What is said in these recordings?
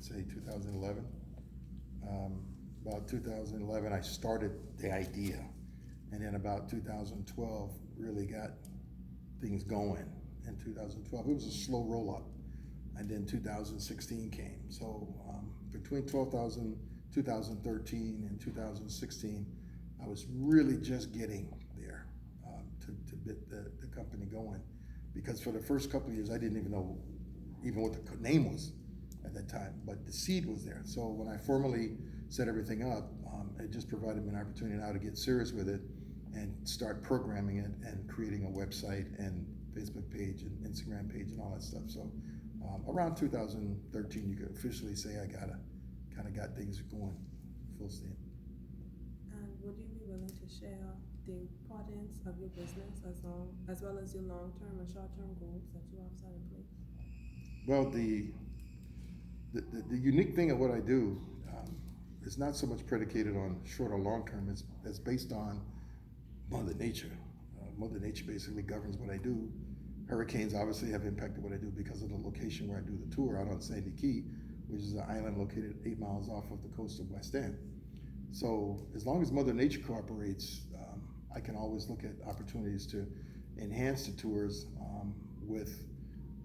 say 2011. About 2011, I started the idea, and then about 2012 really got things going. In 2012, it was a slow roll up, and then 2016 came. So between 2013 and 2016, I was really just getting there to get the company going, because for the first couple of years, I didn't even know even what the name was at that time, but the seed was there. So when I formally set everything up, it just provided me an opportunity now to get serious with it and start programming it and creating a website and Facebook page and Instagram page and all that stuff. So around 2013, you could officially say I got things going full steam. And would you be willing to share the importance of your business as well as your long-term and short-term goals that you have set in place? Well, the unique thing of what I do is not so much predicated on short or long term. It's based on Mother Nature. Mother Nature basically governs what I do. Hurricanes obviously have impacted what I do because of the location where I do the tour out on Sandy Key, which is an island located 8 miles off of the coast of West End. So as long as Mother Nature cooperates, I can always look at opportunities to enhance the tours with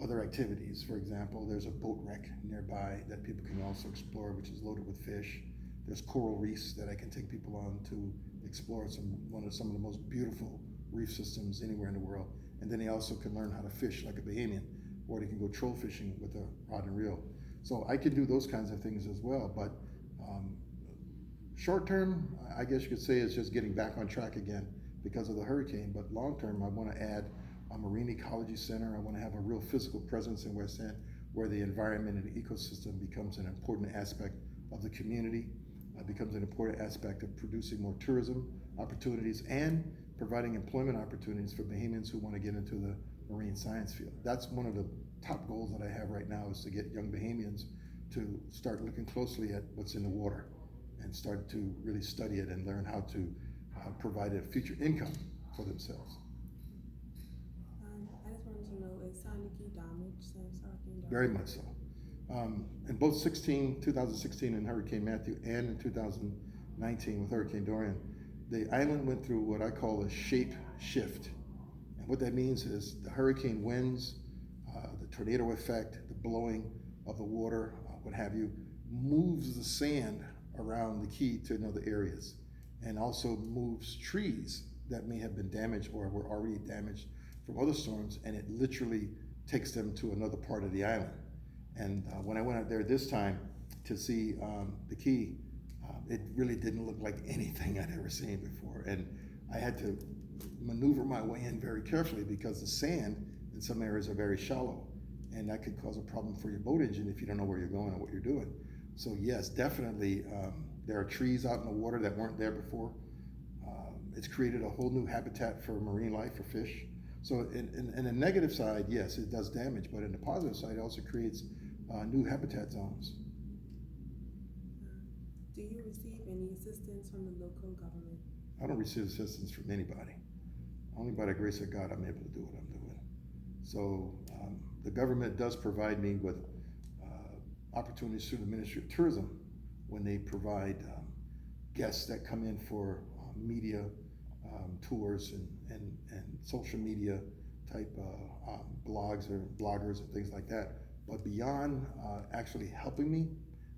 other activities. For example, there's a boat wreck nearby that people can also explore, which is loaded with fish. There's coral reefs that I can take people on to explore some of the most beautiful reef systems anywhere in the world. And then they also can learn how to fish like a Bahamian, or they can go troll fishing with a rod and reel. So I can do those kinds of things as well. But short term, I guess you could say, is just getting back on track again because of the hurricane. But long term, I want to add a marine ecology center. I want to have a real physical presence in West End where the environment and the ecosystem becomes an important aspect of the community, becomes an important aspect of producing more tourism opportunities and providing employment opportunities for Bahamians who want to get into the marine science field. That's one of the top goals that I have right now, is to get young Bahamians to start looking closely at what's in the water and start to really study it and learn how to provide a future income for themselves. I just wanted to know, is Sandy Key damaged since Hurricane Dorian? Very much so. In both 2016 in Hurricane Matthew and in 2019 with Hurricane Dorian, the island went through what I call a shape shift. And what that means is the hurricane winds, the tornado effect, the blowing of the water, what have you, moves the sand around the key to other areas, and also moves trees that may have been damaged or were already damaged from other storms, and it literally takes them to another part of the island. And when I went out there this time to see the key, it really didn't look like anything I'd ever seen before. And I had to maneuver my way in very carefully because the sand in some areas are very shallow, and that could cause a problem for your boat engine if you don't know where you're going or what you're doing. So yes, definitely, there are trees out in the water that weren't there before. It's created a whole new habitat for marine life, for fish. So in the negative side, yes, it does damage, but in the positive side, it also creates new habitat zones. Do you receive any assistance from the local government? I don't receive assistance from anybody. Only by the grace of God I'm able to do what I'm doing. So the government does provide me with opportunities through the Ministry of Tourism when they provide guests that come in for media tours and social media type blogs or bloggers and things like that. But beyond actually helping me,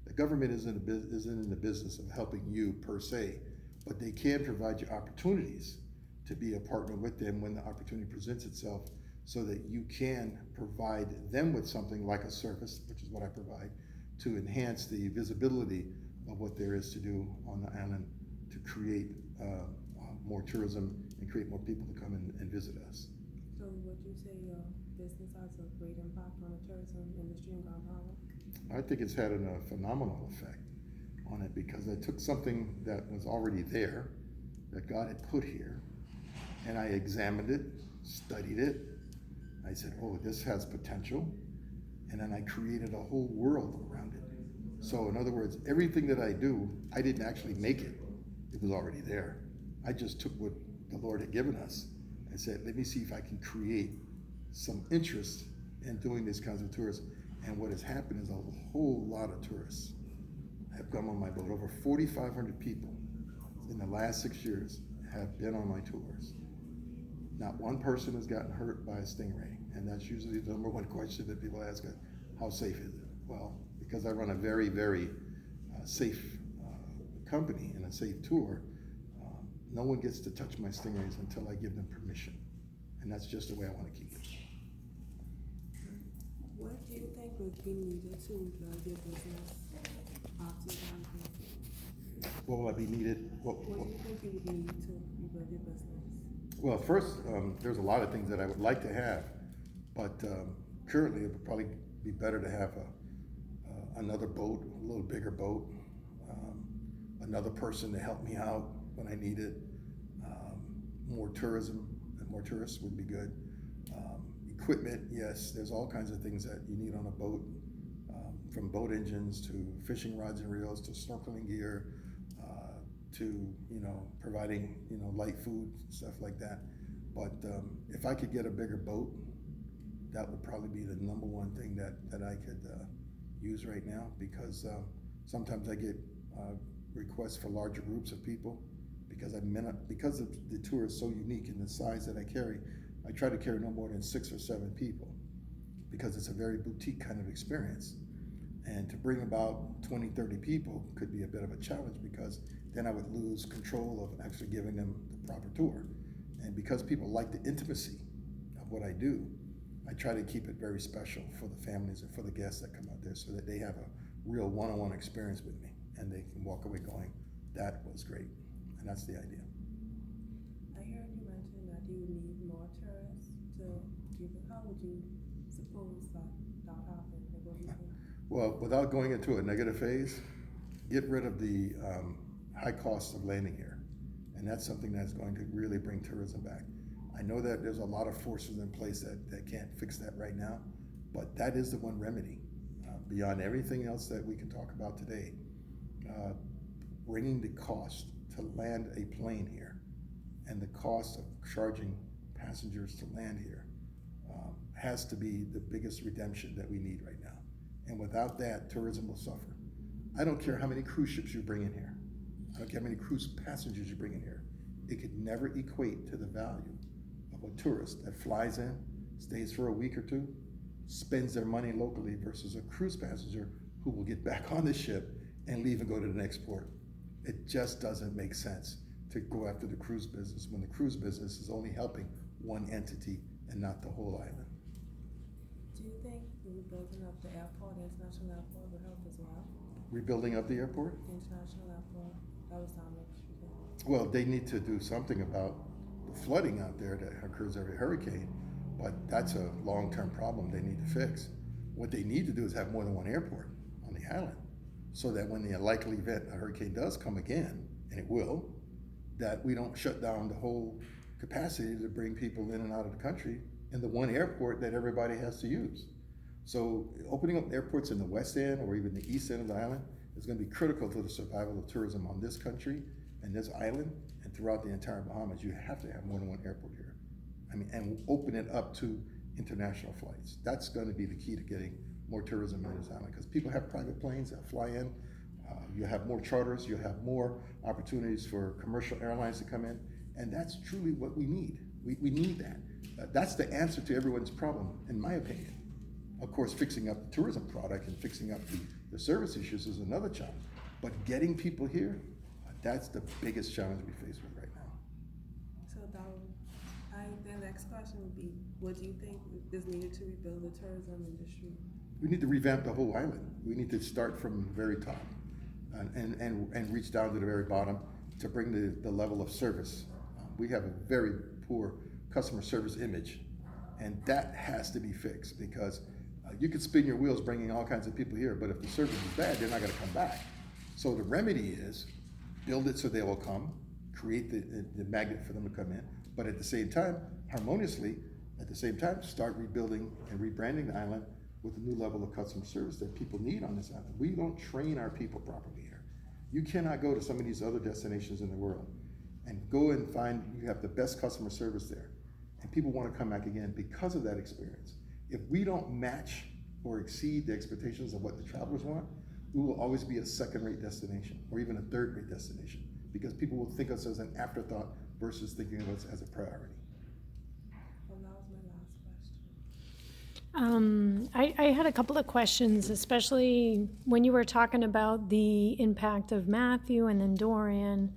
the government isn't in the business of helping you per se, but they can provide you opportunities to be a partner with them when the opportunity presents itself, so that you can provide them with something like a service, which is what I provide, to enhance the visibility of what there is to do on the island to create more tourism and create more people to come and visit us. So would you say your business has a great impact on the tourism industry in Bahama? I think it's had a phenomenal effect on it, because I took something that was already there, that God had put here, and I examined it, studied it. I said, oh, this has potential. And then I created a whole world around it. So in other words, everything that I do, I didn't actually make it. It was already there. I just took what the Lord had given us and said, let me see if I can create some interest in doing these kinds of tours. And what has happened is a whole lot of tourists have come on my boat. Over 4,500 people in the last 6 years have been on my tours. Not one person has gotten hurt by a stingray, and that's usually the number one question that people ask: how safe is it? Well, because I run a very, very safe company and a safe tour, no one gets to touch my stingrays until I give them permission, and that's just the way I want to keep it. What do you think would be needed to rebuild your business after 2015? What will I be needed? What do you think you would need to rebuild your business? Well, first, there's a lot of things that I would like to have, but currently it would probably be better to have another boat, a little bigger boat, another person to help me out when I need it, more tourism and more tourists would be good. Equipment, yes, there's all kinds of things that you need on a boat, from boat engines to fishing rods and reels to snorkeling gear, to providing light food, stuff like that. But if I could get a bigger boat, that would probably be the number one thing that I could use right now, because sometimes I get requests for larger groups of people, because the tour is so unique in the size that I carry. I try to carry no more than 6 or 7 people, because it's a very boutique kind of experience. And to bring about 20, 30 people could be a bit of a challenge, because then I would lose control of actually giving them the proper tour. And because people like the intimacy of what I do, I try to keep it very special for the families and for the guests that come out there, so that they have a real one-on-one experience with me and they can walk away going, that was great. And that's the idea. I heard you mention that you would need more tourists to give it. How would you suppose that happen? Like, what do you think? Well, without going into a negative phase, get rid of the high cost of landing here. And that's something that's going to really bring tourism back. I know that there's a lot of forces in place that can't fix that right now, but that is the one remedy. Beyond everything else that we can talk about today, bringing the cost to land a plane here and the cost of charging passengers to land here has to be the biggest redemption that we need right now. And without that, tourism will suffer. I don't care how many cruise ships you bring in here. I don't care how many cruise passengers you bring in here. It could never equate to the value of a tourist that flies in, stays for a week or two, spends their money locally, versus a cruise passenger who will get back on the ship and leave and go to the next port. It just doesn't make sense to go after the cruise business when the cruise business is only helping one entity and not the whole island. Do you think the rebuilding of the airport, the international airport, will help as well? Rebuilding of the airport? The international airport that was damaged. Well, they need to do something about the flooding out there that occurs every hurricane, but that's a long-term problem they need to fix. What they need to do is have more than one airport on the island, so that when the likely event, a hurricane, does come again, and it will, that we don't shut down the whole capacity to bring people in and out of the country in the one airport that everybody has to use. So opening up airports in the west end or even the east end of the island is going to be critical to the survival of tourism on this country and this island and throughout the entire Bahamas. You have to have more than one airport here. And open it up to international flights. That's going to be the key to getting more tourism in this island, because people have private planes that fly in. You have more charters, you have more opportunities for commercial airlines to come in, and that's truly what we need. We need that. That's the answer to everyone's problem, in my opinion. Of course, fixing up the tourism product and fixing up the service issues is another challenge, but getting people here, that's the biggest challenge we face with right now. So the next question would be, what do you think is needed to rebuild the tourism industry? We need to revamp the whole island. We need to start from the very top and reach down to the very bottom to bring the level of service. We have a very poor customer service image, and that has to be fixed, because you could spin your wheels bringing all kinds of people here, but if the service is bad, they're not going to come back. So the remedy is build it so they will come, create the magnet for them to come in, but at the same time, harmoniously, at the same time, start rebuilding and rebranding the island with a new level of customer service that people need on this island. We don't train our people properly here. You cannot go to some of these other destinations in the world and go and find you have the best customer service there, and people want to come back again because of that experience. If we don't match or exceed the expectations of what the travelers want, we will always be a second-rate destination or even a third-rate destination because people will think of us as an afterthought versus thinking of us as a priority. Well, that was my last question. I had a couple of questions, especially when you were talking about the impact of Matthew and then Dorian.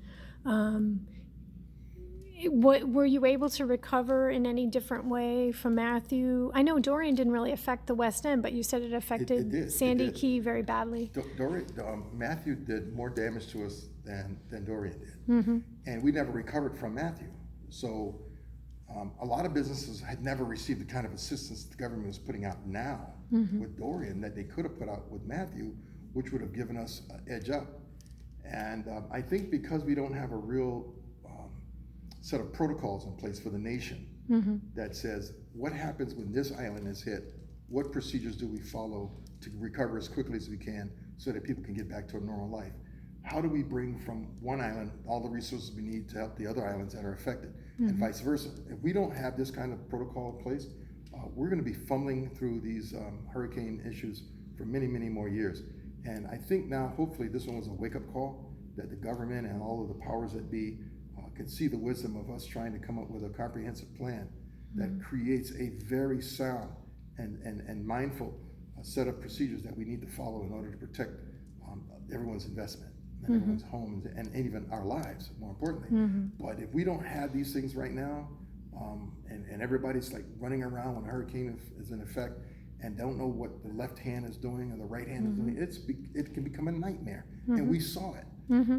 What were you able to recover in any different way from Matthew? I know Dorian didn't really affect the West End, but you said it affected did, Sandy it did. Key very badly. Matthew did more damage to us than Dorian did. Mm-hmm. And we never recovered from Matthew. So a lot of businesses had never received the kind of assistance the government was putting out now with Dorian that they could have put out with Matthew, which would have given us an edge up. And I think because we don't have a real set of protocols in place for the nation that says what happens when this island is hit, what procedures do we follow to recover as quickly as we can so that people can get back to a normal life? How do we bring from one island all the resources we need to help the other islands that are affected and vice versa? If we don't have this kind of protocol in place, we're going to be fumbling through these hurricane issues for many, many more years. And I think now, hopefully, this one was a wake-up call that the government and all of the powers that be can see the wisdom of us trying to come up with a comprehensive plan that creates a very sound and mindful set of procedures that we need to follow in order to protect everyone's investment and everyone's homes and even our lives, more importantly. But if we don't have these things right now, and everybody's like running around when a hurricane is in effect and don't know what the left hand is doing or the right hand is doing, it can become a nightmare. And we saw it.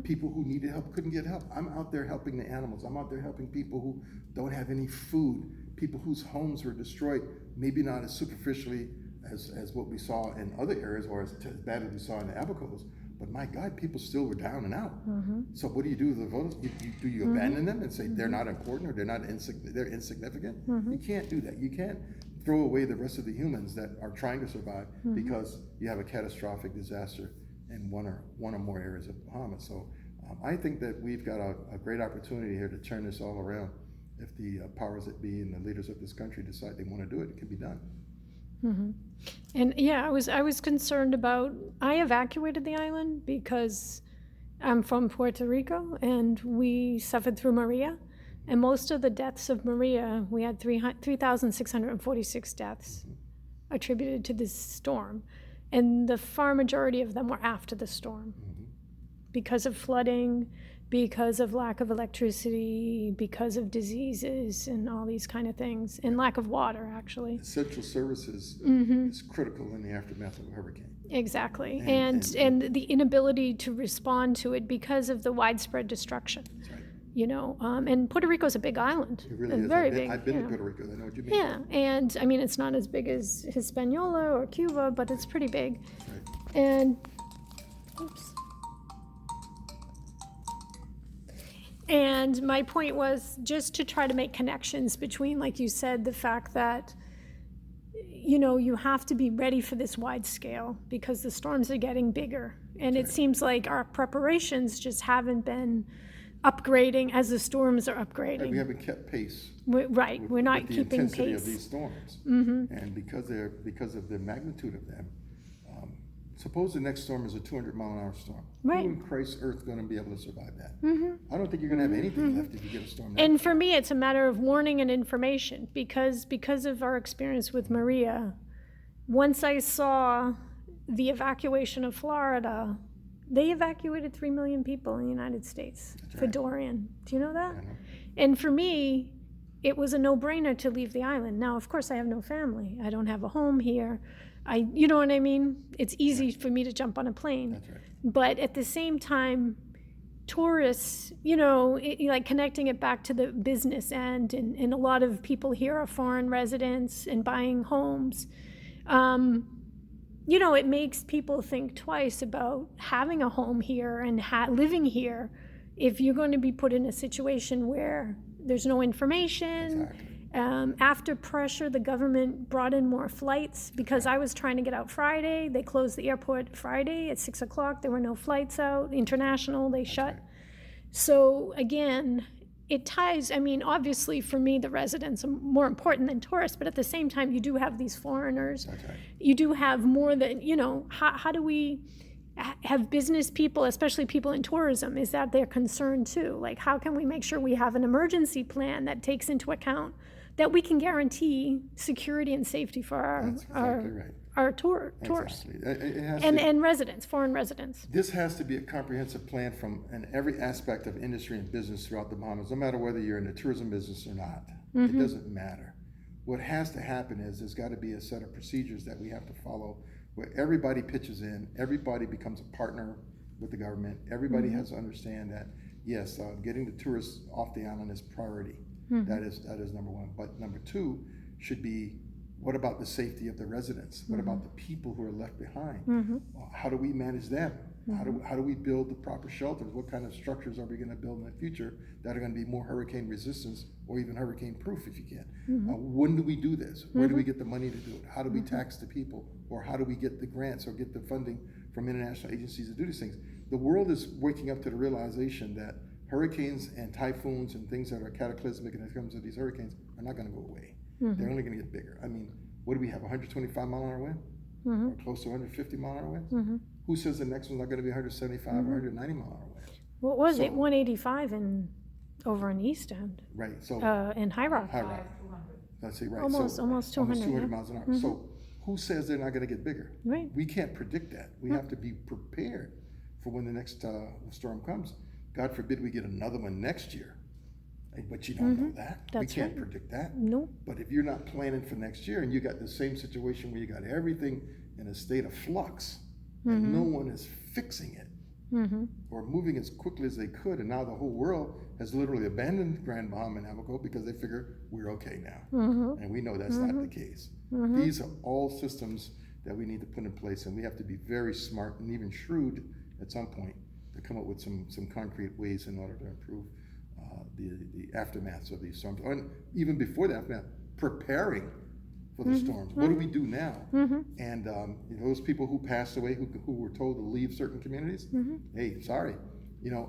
People who needed help couldn't get help. I'm out there helping the animals. I'm out there helping people who don't have any food, people whose homes were destroyed, maybe not as superficially as what we saw in other areas or as bad as we saw in the Abacos, but my God, people still were down and out. So what do you do with the voters? Do you abandon them and say they're not important or they're insignificant? You can't do that. You can't throw away the rest of the humans that are trying to survive because you have a catastrophic disaster in one or more areas of Bahama. So I think that we've got a great opportunity here to turn this all around. If the powers that be and the leaders of this country decide they want to do it, it can be done. And yeah, I was concerned about, I evacuated the island because I'm from Puerto Rico and we suffered through Maria. And most of the deaths of Maria, we had 3,646 deaths attributed to this storm. And the far majority of them were after the storm because of flooding, because of lack of electricity, because of diseases and all these kind of things, and lack of water, actually. Essential services is critical in the aftermath of a hurricane. Exactly. And the inability to respond to it because of the widespread destruction. That's right. You know, and Puerto Rico's a big island. It really is. Very big. I've been to Puerto Rico. I know what you mean. Yeah, and I mean, it's not as big as Hispaniola or Cuba, but it's pretty big. That's right. And, oops. And my point was just to try to make connections between, like you said, the fact that, you know, you have to be ready for this wide scale because the storms are getting bigger. And it seems like our preparations just haven't been upgrading as the storms are upgrading. Right, we haven't kept pace. We're not with the keeping intensity pace. of these storms, and because of the magnitude of them. Suppose the next storm is a 200-mile-an-hour storm. Right. Who in Christ's earth going to be able to survive that? I don't think you're going to have anything left if you get a storm. And for me, it's a matter of warning and information because of our experience with Maria. Once I saw the evacuation of Florida, they evacuated 3 million people in the United States for Dorian. Do you know that? I know. And for me, it was a no-brainer to leave the island. Now, of course, I have no family. I don't have a home here. You know what I mean? It's easy for me to jump on a plane. That's right. But at the same time, tourists, you know, like connecting it back to the business end, and a lot of people here are foreign residents and buying homes. You know, it makes people think twice about having a home here and living here if you're going to be put in a situation where there's no information. Exactly. After pressure, the government brought in more flights because I was trying to get out Friday. They closed the airport Friday at 6 o'clock. There were no flights out. International, they shut. Right. So again, it ties, I mean, obviously for me, the residents are more important than tourists, but at the same time, you do have these foreigners. That's right. You do have more than, how do we have business people, especially people in tourism, is that their concern too? Like, how can we make sure we have an emergency plan that takes into account that we can guarantee security and safety for That's exactly right. our tourists Exactly. It has and, to, and residents, foreign residents. this has to be a comprehensive plan from in every aspect of industry and business throughout the Bahamas, no matter whether you're in the tourism business or not. It doesn't matter. What has to happen is there's got to be a set of procedures that we have to follow where everybody pitches in, everybody becomes a partner with the government. Everybody has to understand that, yes, getting the tourists off the island is priority. That is number one. But number two should be, what about the safety of the residents? What about the people who are left behind? How do we manage them? How do we build the proper shelters? What kind of structures are we going to build in the future that are going to be more hurricane resistance or even hurricane proof if you can? When do we do this? Where do we get the money to do it? How do we tax the people? Or how do we get the grants or get the funding from international agencies to do these things? The world is waking up to the realization that hurricanes and typhoons and things that are cataclysmic and it comes to these hurricanes are not going to go away. They're only going to get bigger. I mean, what do we have, 125 mile an hour wind? Or close to 150 mile an hour winds? Who says the next one's not going to be 175 or 190 mile an hour wind? What was So- it? 185 over in East End, Right, so in High Rock. high rock. Let's say right. Almost- so, almost 200, miles an hour. So who says they're not going to get bigger? Right. We can't predict that. We have to be prepared for when the next storm comes. God forbid we get another one next year. But you don't know that. That's we can't right. predict that. No. But if you're not planning for next year and you got the same situation where you got everything in a state of flux and no one is fixing it or moving as quickly as they could, and now the whole world has literally abandoned Grand Bahama and Abaco because they figure we're okay now. And we know that's not the case. These are all systems that we need to put in place, and we have to be very smart and even shrewd at some point to come up with some concrete ways in order to improve the aftermaths of these storms, and even before the aftermath, preparing for the storms. What do we do now? And those people who passed away, who were told to leave certain communities, hey, sorry.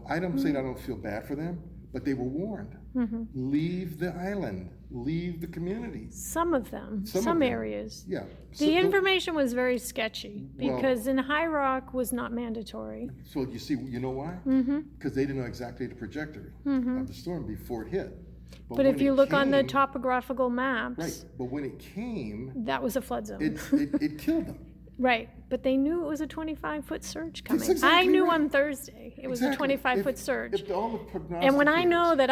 I don't say that I don't feel bad for them, but they were warned. Leave the island, leave the community. Some of them, Some of some them. areas. Yeah. The information was very sketchy Well- because in High Rock was not mandatory. So you see, you know why? Because they didn't know exactly the trajectory of the storm before it hit. But when if you it look on the came- topographical maps, Right, but when it came, that was a flood zone. it killed them. Right, but they knew it was a 25-foot surge coming. I exactly knew right. on Thursday it was a Exactly. 25-foot If surge. all the And when I know prognosticators- that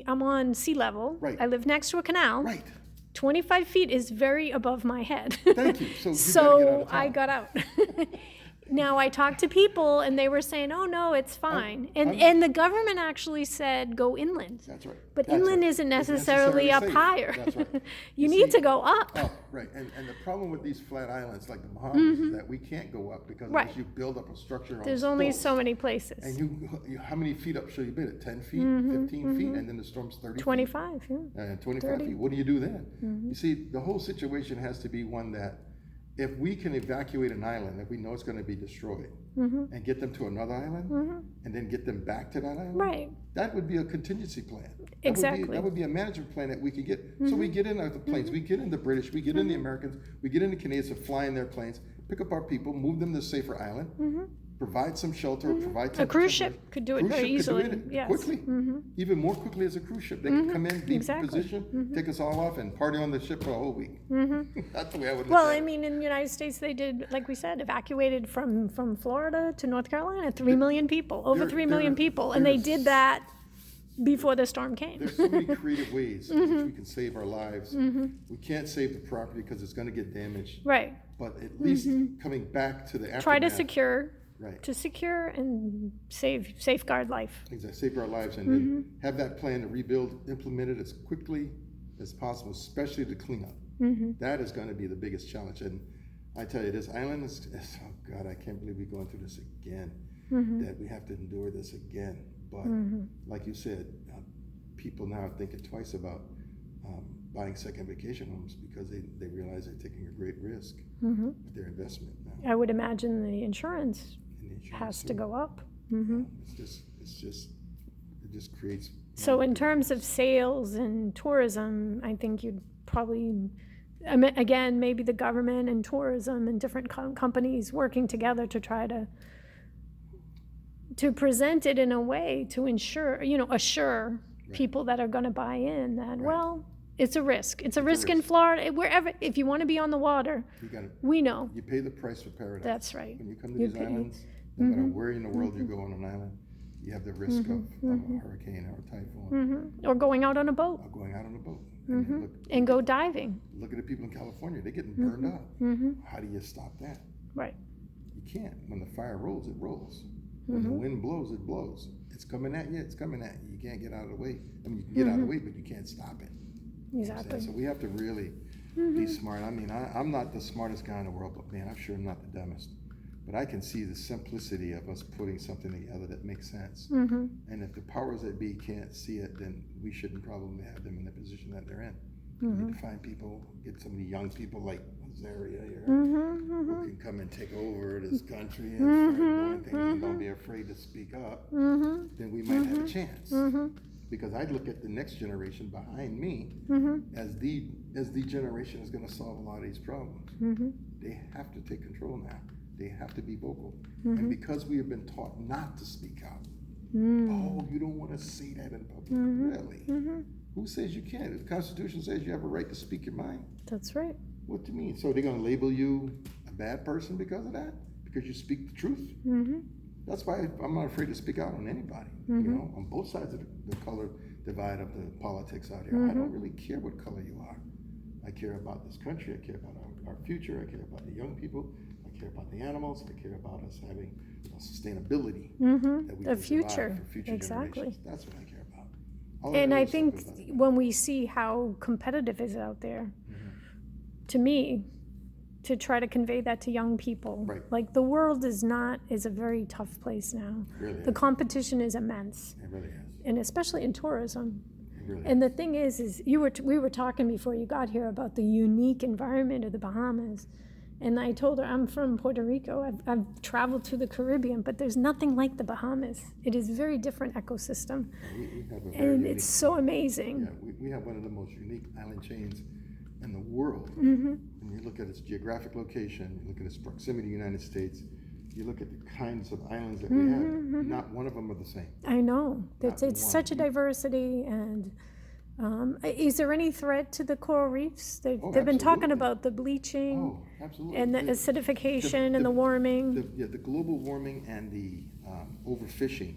I'm on sea level, Right. I live next to a canal. Right. 25 feet is very above my head. Thank you. So you gotta get out So of I town. got out. Now I talked to people and they were saying, "Oh no, it's fine." And I'm- and the government actually said go inland. That's right. But That's inland right. isn't It's necessarily up safe. higher. That's right. You You need see- to go up. Oh, right. And the problem with these flat islands like the Bahamas is that we can't go up because Right. unless you build up a structure on There's the only slopes, so many places. And you, how many feet up should you bid it? 10 feet, 15 feet, and then the storm's 30 feet? 25, yeah. And 25 30. feet. What do you do then? You see, the whole situation has to be one that if we can evacuate an island that we know it's going to be destroyed and get them to another island and then get them back to that island, Right. that would be a contingency plan. Exactly. That would be a management plan that we could get. So we get in the planes, we get in the British, we get in the Americans, we get in the Canadians to fly in their planes, pick up our people, move them to a safer island, provide some shelter, provide A cruise temperature. ship could do it Cruise very ship could easily. do it Yes. quickly, even more quickly as a cruise ship. They could come in, be Exactly. in position, take us all off, and party on the ship for a whole week. That's the way I would look Well, at I it. mean, in the United States, they did, like we said, evacuated from Florida to North Carolina, 3 million people, over There- 3 million there- people. And they there's- did that before the storm came. There's so many creative ways in which we can save our lives. We can't save the property because it's going to get damaged, Right. but at least coming back to the aftermath. Try to secure, Right. and safeguard life. Exactly, save our lives and then have that plan to rebuild implemented as quickly as possible, especially the cleanup. That is going to be the biggest challenge. And I tell you, this island is, oh God, I can't believe we're going through this again, that we have to endure this again. But like you said, people now are thinking twice about buying second vacation homes because they realize they're taking a great risk with their investment now. I would imagine the insurance And the insurance has too. to go up. It just creates So in terms of sales and tourism, I think you'd probably, I mean, again, maybe the government and tourism and different companies working together to try to present it in a way to ensure, assure people that are going to buy in that, well, it's a risk. It's a risk in Florida, wherever, if you want to be on the water, we know. You pay the price for paradise. That's right. When you come to these islands, no matter where in the world you go on an island, you have the risk of a hurricane or a typhoon. Or going out on a boat. Or going out on a boat. And go diving. Look at the people in California. They're getting burned up. How do you stop that? Right. You can't. When the fire rolls, it rolls. When the wind blows, it blows. It's coming at you, it's coming at you. You can't get out of the way. I mean, you can get out of the way, but you can't stop it. Exactly. So we have to really be smart. I mean, I'm not the smartest guy in the world, but man, I'm sure I'm not the dumbest. But I can see the simplicity of us putting something together that makes sense. And if the powers that be can't see it, then we shouldn't probably have them in the position that they're in. We need to find people, get some of the young people like Azariah here, who can come and take over this country and start doing things and don't be afraid to speak up. Then we might have a chance. Because I look at the next generation behind me as the generation is going to solve a lot of these problems. They have to take control now. They have to be vocal. And because we have been taught not to speak out, oh, you don't want to say that in public, really? Who says you can't? The Constitution says you have a right to speak your mind. That's right. What do you mean? So they're going to label you a bad person because of that? Because you speak the truth? That's why I'm not afraid to speak out on anybody. On both sides of the color divide of the politics out here. I don't really care what color you are. I care about this country. I care about our future. I care about the young people. I care about the animals. I care about us having sustainability that we The can future. For future Exactly. generations. That's what I care about. And I think when we see how competitive is out there, to me, to try to convey that to young people, like the world is a very tough place now. Really the competition is immense. It really is. And especially in tourism. Really and the thing is we were talking before you got here about the unique environment of the Bahamas. And I told her, I'm from Puerto Rico. I've traveled to the Caribbean, but there's nothing like the Bahamas. It is a very different ecosystem. We have a very And unique, it's so amazing. Yeah, we have one of the most unique island chains in the world. When you look at its geographic location, you look at its proximity to the United States, you look at the kinds of islands that we have, not one of them are the same. I know. It's such a diversity. And is there any threat to the coral reefs? They've been talking about the bleaching and the acidification and the warming. The global warming and the overfishing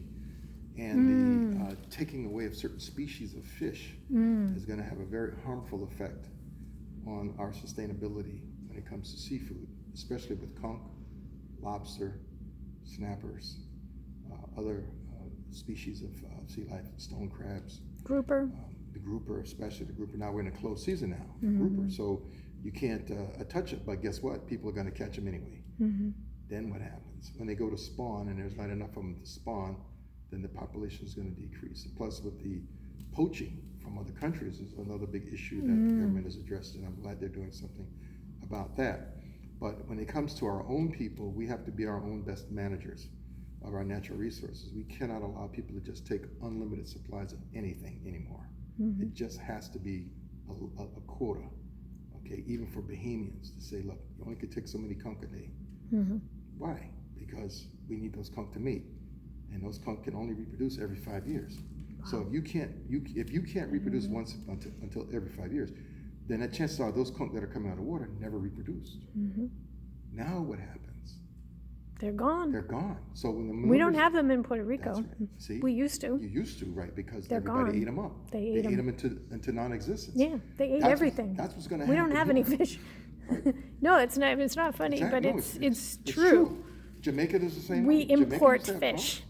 and the taking away of certain species of fish is going to have a very harmful effect on our sustainability when it comes to seafood, especially with conch, lobster, snappers, other species of sea life, stone crabs. Grouper. The grouper, especially the grouper. Now we're in a closed season now, grouper, so you can't touch it, but guess what? People are going to catch them anyway. Then what happens? When they go to spawn and there's not enough of them to spawn, then the population is going to decrease. And plus with the poaching from other countries is another big issue that the government has addressed, and I'm glad they're doing something about that. But when it comes to our own people, we have to be our own best managers of our natural resources. We cannot allow people to just take unlimited supplies of anything anymore. It just has to be a quota, okay? Even for Bahamians to say, look, you only could take so many conch a day. Why? Because we need those conch to mate, and those conch can only reproduce every 5 years. So if you can't reproduce once until every 5 years, then the chances are those conch that are coming out of water never reproduced. Now what happens? They're gone. They're gone. So when the we don't have them in Puerto Rico. That's right. See? We used to. You used to, right? Because They're everybody gone. ate them up. They ate them into non-existence. Yeah, they ate everything. That's what's going to We happen. don't have any fish. No, it's not funny, but No, it's true. Jamaica does the same We way. Jamaica import used to have fish. conch.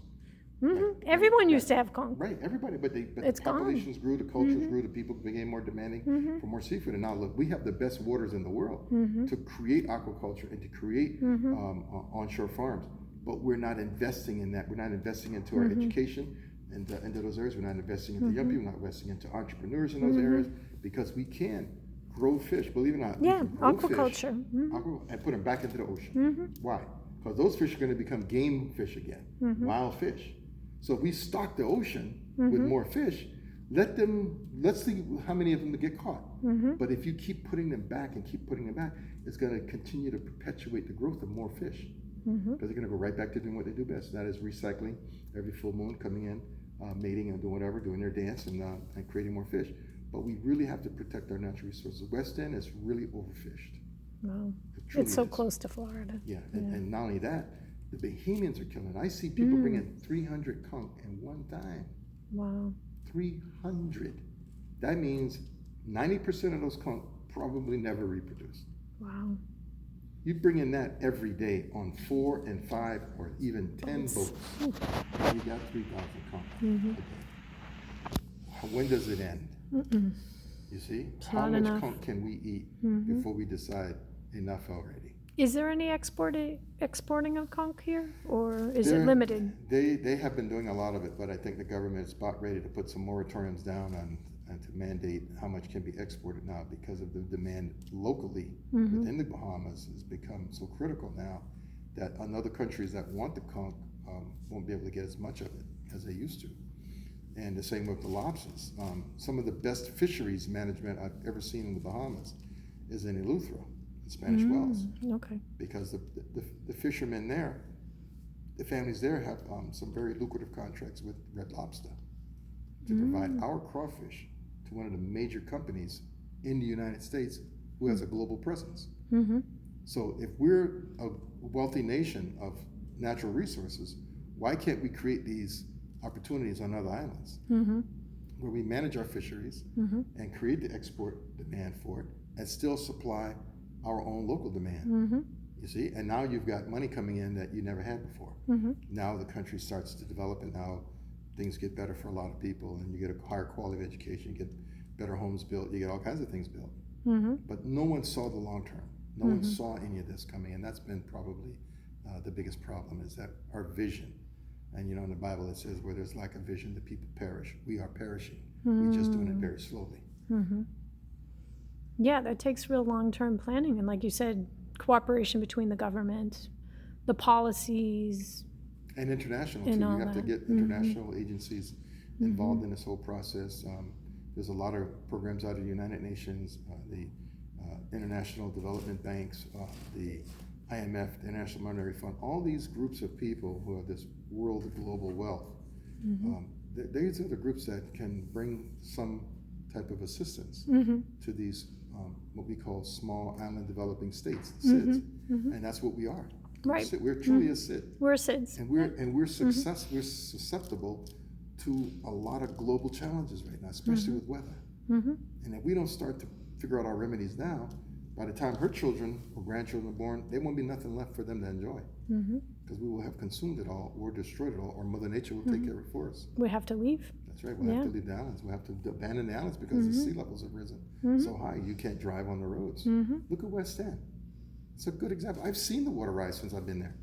Everyone used to have conch. Right, everybody, but the It's gone. populations grew, the cultures grew, the people became more demanding for more seafood. And now look, we have the best waters in the world to create aquaculture and to create onshore farms. But we're not investing in that. We're not investing into our education and into those areas. We're not investing into young people. We're not investing into entrepreneurs in those areas because we can grow fish. Believe it or not, we can grow aquaculture. fish, and put them back into the ocean. Why? Because those fish are going to become game fish again, wild fish. So if we stock the ocean with more fish, let's see how many of them get caught. Mm-hmm. But if you keep putting them back and keep putting them back, it's going to continue to perpetuate the growth of more fish. Mm-hmm. Because they're going to go right back to doing what they do best. That is recycling every full moon, coming in, mating and doing whatever, doing their dance and creating more fish. But we really have to protect our natural resources. West End is really overfished. Wow. It truly It's so is. close to Florida. Yeah, and not only that, the Bahamians are killing. I see people bring in 300 conch in one time. Wow. 300. That means 90% of those conch probably never reproduce. Wow. You bring in that every day on 4 and 5 or even 10 boats. You got 3,000 conch a day. When does it end? You see? How not much enough. conch can we eat before we decide enough already? Is there any exporting of conch here, or is it They're- limited? They have been doing a lot of it, but I think the government is about ready to put some moratoriums down on and to mandate how much can be exported now because of the demand locally within the Bahamas has become so critical now that other countries that want the conch won't be able to get as much of it as they used to. And the same with the lobsters. Some of the best fisheries management I've ever seen in the Bahamas is in Eleuthero, in Spanish Wells, Okay. because the fishermen there, the families there have some very lucrative contracts with Red Lobster to provide our crawfish to one of the major companies in the United States who has a global presence. So if we're a wealthy nation of natural resources, why can't we create these opportunities on other islands where we manage our fisheries and create the export demand for it and still supply our own local demand? You see, and now you've got money coming in that you never had before. Now the country starts to develop, and now things get better for a lot of people, and you get a higher quality of education, you get better homes built, you get all kinds of things built. But no one saw the long term. No one saw any of this coming, and that's been probably the biggest problem, is that our vision. And you know, in the Bible it says, where there's lack of vision, the people perish. We are perishing. We're just doing it very slowly. Yeah, that takes real long-term planning, and like you said, cooperation between the government, the policies. And international And too. all You have to that. get international agencies involved in this whole process. There's a lot of programs out of the United Nations, the International Development Banks, the IMF, the International Monetary Fund, all these groups of people who have this world global wealth. These are the groups that can bring some type of assistance to these what we call small island developing states, the SIDS, and that's what we are. Right. We're truly a SID. We're SIDS. And we're susceptible to a lot of global challenges right now, especially with weather. And if we don't start to figure out our remedies now, by the time her children or grandchildren are born, there won't be nothing left for them to enjoy, because we will have consumed it all or destroyed it all, or Mother Nature will take care of it for us. We have to leave. That's right. We'll have to leave the islands. We'll have to abandon the islands because the sea levels have risen so high you can't drive on the roads. Look at West End. It's a good example. I've seen the water rise since I've been there.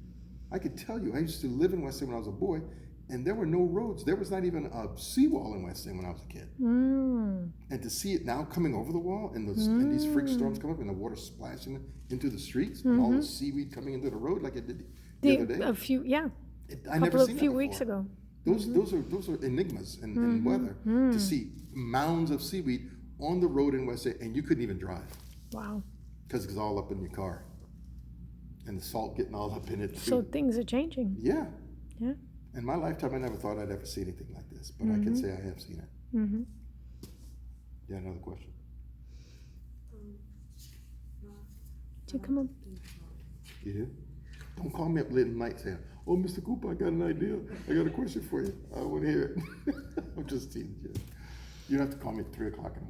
I could tell you, I used to live in West End when I was a boy, and there were no roads. There was not even a seawall in West End when I was a kid. And to see it now coming over the wall, and these freak storms come up, and the water splashing into the streets, and all the seaweed coming into the road like it did the other day. A few weeks ago. Those are enigmas in weather, to see mounds of seaweed on the road in West End, and you couldn't even drive. Wow. Because it's all up in your car, and the salt getting all up in it too. So things are changing. Yeah. Yeah. In my lifetime, I never thought I'd ever see anything like this, but I can say I have seen it. Yeah, another question. Did you come up? You do? Don't call me up late at night saying, "Oh, Mr. Cooper, I got an idea. I got a question for you. I want to hear it." I'm just teasing you. You don't have to call me at 3 o'clock in the morning.